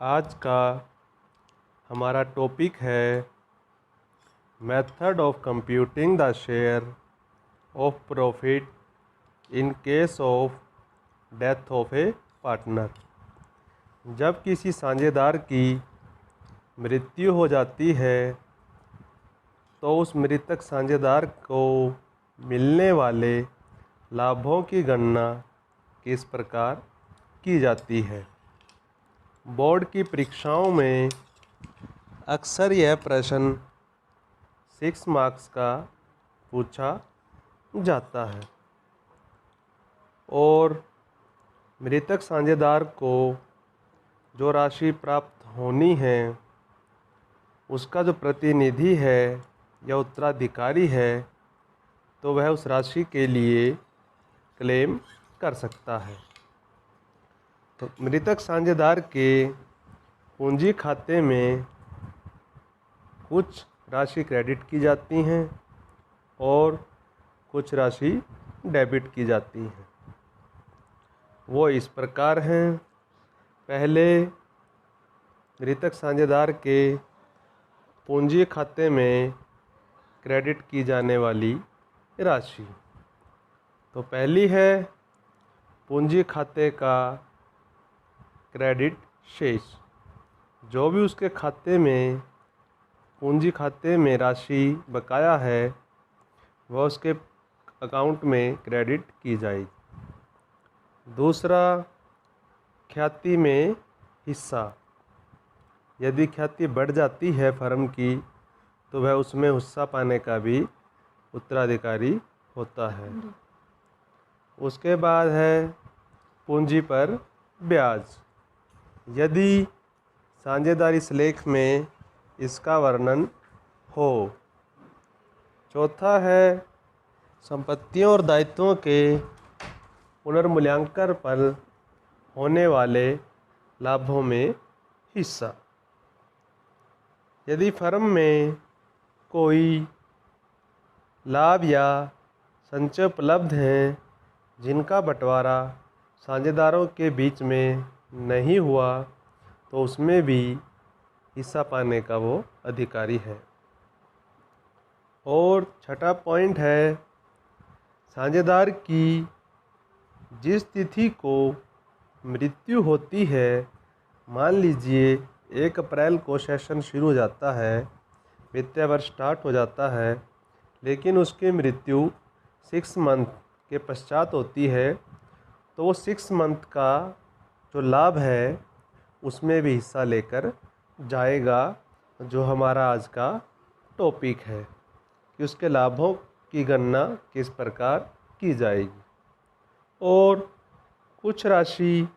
आज का हमारा टॉपिक है method of computing the share of profit in case of death of a partner. जब किसी साझेदार की मृत्यु हो जाती है तो उस मृतक साझेदार को मिलने वाले लाभों की गणना किस प्रकार की जाती है। बोर्ड की परीक्षाओं में अक्सर यह प्रश्न 6 मार्क्स का पूछा जाता है और मृतक साझेदार को जो राशि प्राप्त होनी है उसका जो प्रतिनिधि है या उत्तराधिकारी है तो वह उस राशि के लिए क्लेम कर सकता है। तो मृतक साझेदार के पूंजी खाते में कुछ राशि क्रेडिट की जाती हैं और कुछ राशि डेबिट की जाती हैं। वो इस प्रकार हैं। पहले मृतक साझेदार के पूंजी खाते में क्रेडिट की जाने वाली राशि, तो पहली है पूंजी खाते का क्रेडिट शेष। जो भी उसके खाते में पूंजी खाते में राशि बकाया है वह उसके अकाउंट में क्रेडिट की जाएगी। दूसरा, ख्याति में हिस्सा। यदि ख्याति बढ़ जाती है फर्म की तो वह उसमें हिस्सा पाने का भी उत्तराधिकारी होता है। उसके बाद है पूंजी पर ब्याज। यदि साझेदारी स्लेख में इसका वर्णन हो। चौथा है संपत्तियों और दायित्वों के पुनर्मूल्यांकन पर होने वाले लाभों में हिस्सा। यदि फर्म में कोई लाभ या संचय उपलब्ध हैं जिनका बंटवारा साझेदारों के बीच में नहीं हुआ तो उसमें भी हिस्सा पाने का वो अधिकारी है। और छठा पॉइंट है साझेदार की जिस तिथि को मृत्यु होती है, मान लीजिए 1 अप्रैल को सेशन शुरू हो जाता है, वित्तीय वर्ष स्टार्ट हो जाता है, लेकिन उसकी मृत्यु 6 मंथ के पश्चात होती है तो वो 6 मंथ का जो लाभ है उसमें भी हिस्सा लेकर जाएगा। जो हमारा आज का टॉपिक है कि उसके लाभों की गणना किस प्रकार की जाएगी। और कुछ राशि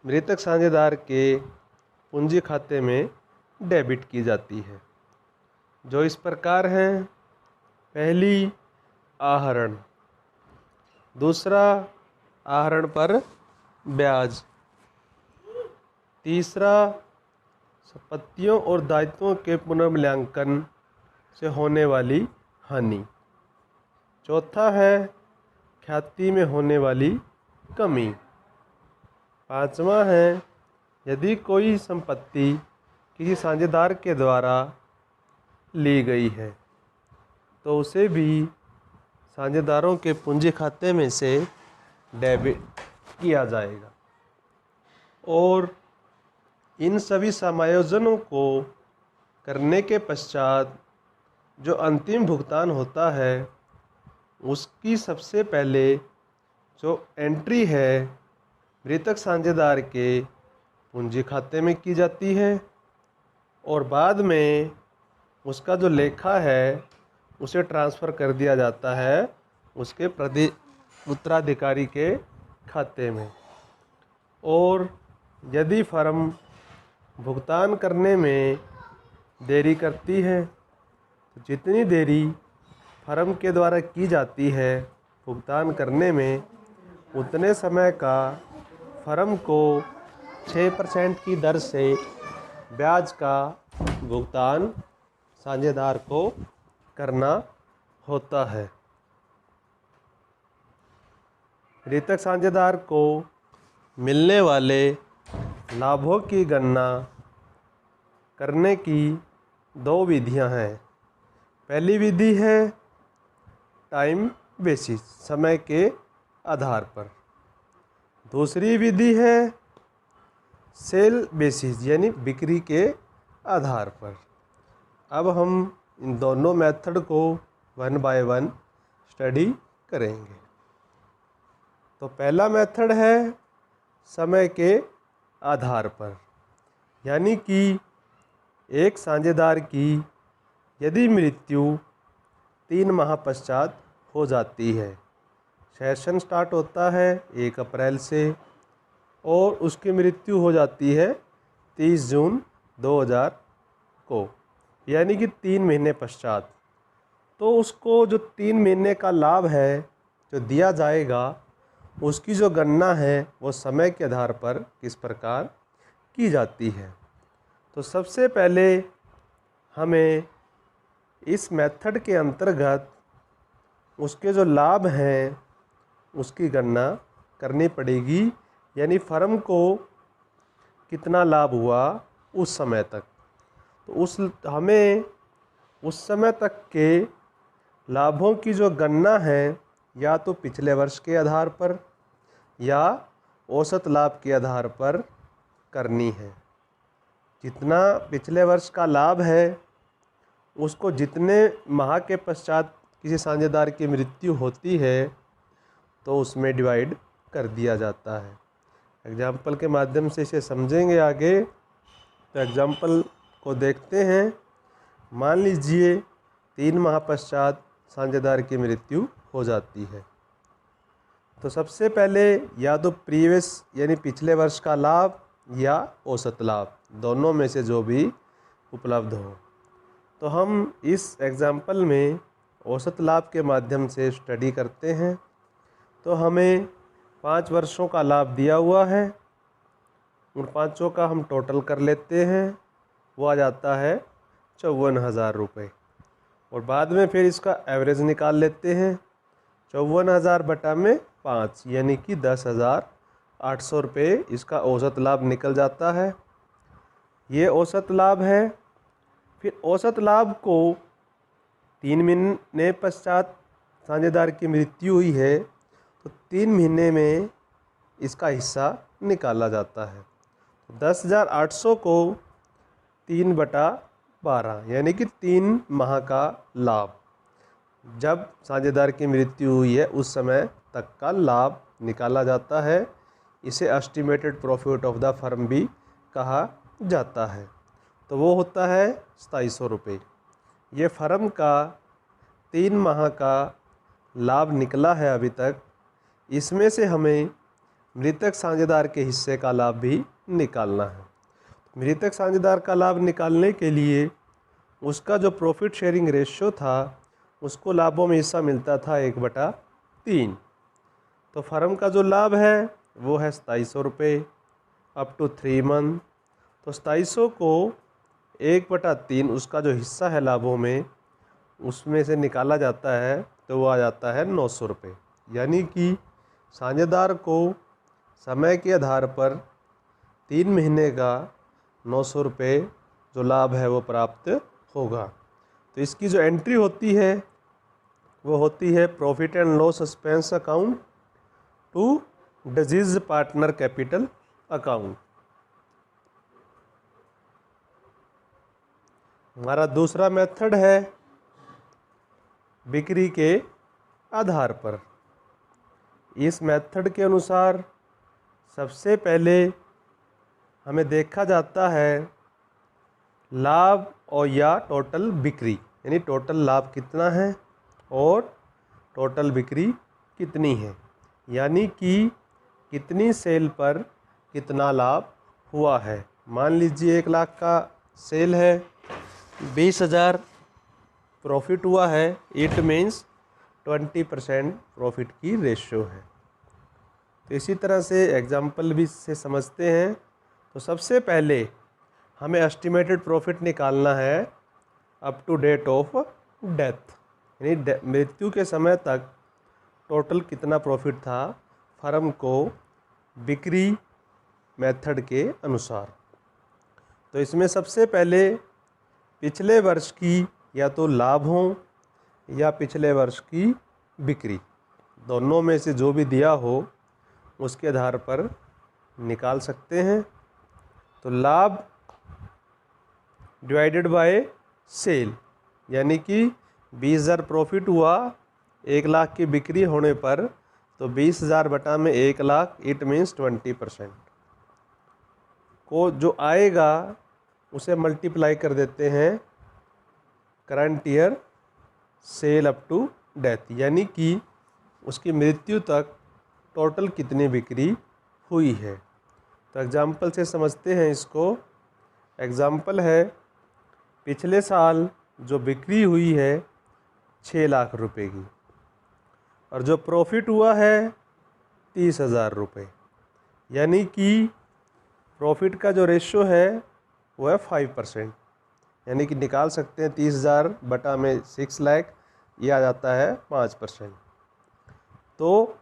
मृतक साझेदार के पूंजी खाते में डेबिट की जाती है जो इस प्रकार हैं। पहली, आहरण। दूसरा, आहरण पर ब्याज। तीसरा, संपत्तियों और दायित्वों के पुनर्मूल्यांकन से होने वाली हानि। चौथा है ख्याति में होने वाली कमी। पांचवा है यदि कोई संपत्ति किसी साझेदार के द्वारा ली गई है तो उसे भी साझेदारों के पूंजी खाते में से डेबिट किया जाएगा। और इन सभी समायोजनों को करने के पश्चात जो अंतिम भुगतान होता है उसकी सबसे पहले जो एंट्री है मृतक साझेदार के पूंजी खाते में की जाती है और बाद में उसका जो लेखा है उसे ट्रांसफ़र कर दिया जाता है उसके उत्तराधिकारी के खाते में। और यदि फर्म भुगतान करने में देरी करती है तो जितनी देरी फर्म के द्वारा की जाती है भुगतान करने में उतने समय का फर्म को 6% की दर से ब्याज का भुगतान साझेदार को करना होता है। मृतक साझेदार को मिलने वाले लाभों की गणना करने की दो विधियां हैं। पहली विधि है टाइम बेसिस, समय के आधार पर। दूसरी विधि है सेल बेसिस, यानी बिक्री के आधार पर। अब हम इन दोनों मेथड को वन बाय वन स्टडी करेंगे। तो पहला मेथड है समय के आधार पर, यानी कि एक साझेदार की यदि मृत्यु 3 माह पश्चात हो जाती है, सेशन स्टार्ट होता है 1 अप्रैल से और उसकी मृत्यु हो जाती है 30 जून 2000 को, यानी कि 3 महीने पश्चात, तो उसको जो 3 महीने का लाभ है जो दिया जाएगा, उसकी जो गणना है वो समय के आधार पर किस प्रकार की जाती है। तो सबसे पहले हमें इस मेथड के अंतर्गत उसके जो लाभ हैं उसकी गणना करनी पड़ेगी, यानी फर्म को कितना लाभ हुआ उस समय तक। तो हमें उस समय तक के लाभों की जो गणना है या तो पिछले वर्ष के आधार पर या औसत लाभ के आधार पर करनी है। जितना पिछले वर्ष का लाभ है उसको जितने माह के पश्चात किसी साझेदार की मृत्यु होती है तो उसमें डिवाइड कर दिया जाता है। एग्जाम्पल के माध्यम से इसे समझेंगे आगे। तो एग्जाम्पल को देखते हैं। मान लीजिए 3 माह पश्चात साझेदार की मृत्यु हो जाती है, तो सबसे पहले या तो प्रीवियस यानी पिछले वर्ष का लाभ या औसत लाभ, दोनों में से जो भी उपलब्ध हो। तो हम इस एग्जाम्पल में औसत लाभ के माध्यम से स्टडी करते हैं। तो हमें 5 वर्षों का लाभ दिया हुआ है, उन पाँचों का हम टोटल कर लेते हैं, वो आ जाता है 54,000 रुपये। और बाद में फिर इसका एवरेज निकाल लेते हैं। 54,000 बटा में 5 यानी कि 10,800 रुपये इसका औसत लाभ निकल जाता है। ये औसत लाभ है। फिर औसत लाभ को 3 महीने पश्चात साझेदार की मृत्यु हुई है तो 3 महीने में इसका हिस्सा निकाला जाता है। 10,800 को 3/12 यानी कि 3 माह का लाभ, जब साझेदार की मृत्यु हुई है उस समय तक का लाभ निकाला जाता है। इसे estimated profit of the firm भी कहा जाता है। तो वो होता है 2700 रुपये। ये फर्म का 3 माह का लाभ निकला है अभी तक। इसमें से हमें मृतक साझेदार के हिस्से का लाभ भी निकालना है। मृतक साझेदार का लाभ निकालने के लिए उसका जो प्रॉफिट शेयरिंग रेशियो था उसको लाभों में हिस्सा मिलता था 1/3। तो फर्म का जो लाभ है वो है 2700 रुपये अप टू 3 मंथ। तो 2700 को 1/3 उसका जो हिस्सा है लाभों में उसमें से निकाला जाता है तो वो आ जाता है 900 रुपये। यानी कि साझेदार को समय के आधार पर 3 महीने का 900 रुपये जो लाभ है वो प्राप्त होगा। तो इसकी जो एंट्री होती है वो होती है profit and loss expense account to deceased partner capital account. हमारा दूसरा मेथड है बिक्री के आधार पर। इस मेथड के अनुसार सबसे पहले हमें देखा जाता है लाभ और या टोटल बिक्री, यानी टोटल लाभ कितना है और टोटल बिक्री कितनी है, यानी कि कितनी सेल पर कितना लाभ हुआ है। मान लीजिए 1 लाख का सेल है, 20,000 प्रॉफिट हुआ है, इट मीन्स 20% प्रॉफिट की रेशियो है। तो इसी तरह से एग्जाम्पल भी से समझते हैं। तो सबसे पहले हमें एस्टिमेटेड प्रॉफिट निकालना है up to date of death, यानी मृत्यु के समय तक टोटल कितना प्रॉफिट था फर्म को बिक्री मेथड के अनुसार। तो इसमें सबसे पहले पिछले वर्ष की या तो लाभ हो या पिछले वर्ष की बिक्री, दोनों में से जो भी दिया हो उसके आधार पर निकाल सकते हैं। तो लाभ डिवाइडेड बाय सेल, यानी कि 20,000 प्रॉफिट हुआ, 1 लाख की बिक्री होने पर, तो 20,000 बटा में 1 लाख, इट मीन्स 20% को जो आएगा उसे मल्टीप्लाई कर देते हैं current year sale up to death, यानी कि उसकी मृत्यु तक टोटल कितनी बिक्री हुई है। तो एग्जाम्पल से समझते हैं इसको। एग्जाम्पल है, पिछले साल जो बिक्री हुई है 6 लाख रुपए की और जो प्रॉफिट हुआ है 30,000 रुपये, यानी कि प्रॉफिट का जो रेशो है वो है 5%, यानी कि निकाल सकते हैं 30,000 बटा में 6 लाख, ये आ जाता है 5%। तो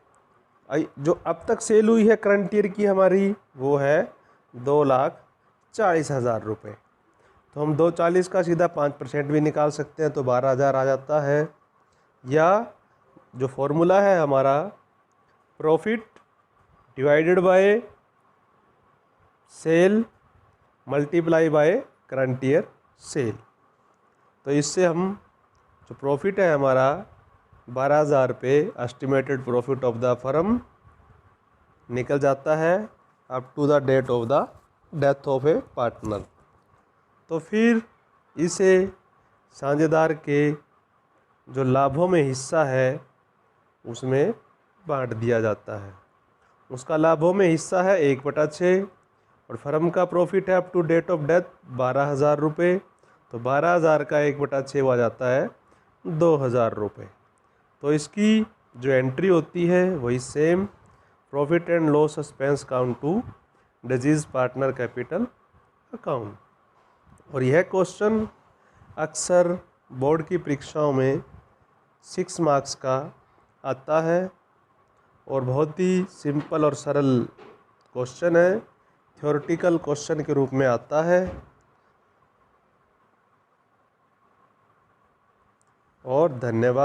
जो अब तक सेल हुई है करंट ईयर की हमारी वो है 2,40,000 रुपये। तो हम 240 का सीधा 5% भी निकाल सकते हैं, तो 12,000 आ जाता है। या जो फॉर्मूला है हमारा, profit divided by sale multiply by current year sale. तो इससे हम जो प्रॉफिट है हमारा 12,000 पे estimated profit of the firm निकल जाता है up to the date of the death of a partner. तो फिर इसे साझेदार के जो लाभों में हिस्सा है उसमें बांट दिया जाता है। उसका लाभों में हिस्सा है 1/6 और फर्म का प्रॉफिट है up to date of death 12,000 रुपये, तो 12,000 का 1/6 आ जाता है 2,000 रुपये। तो इसकी जो एंट्री होती है वही same, profit and loss expense count to deceased partner capital account. और यह क्वेश्चन अक्सर बोर्ड की परीक्षाओं में 6 मार्क्स का आता है और बहुत ही सिंपल और सरल क्वेश्चन है, थ्योरेटिकल क्वेश्चन के रूप में आता है। और धन्यवाद।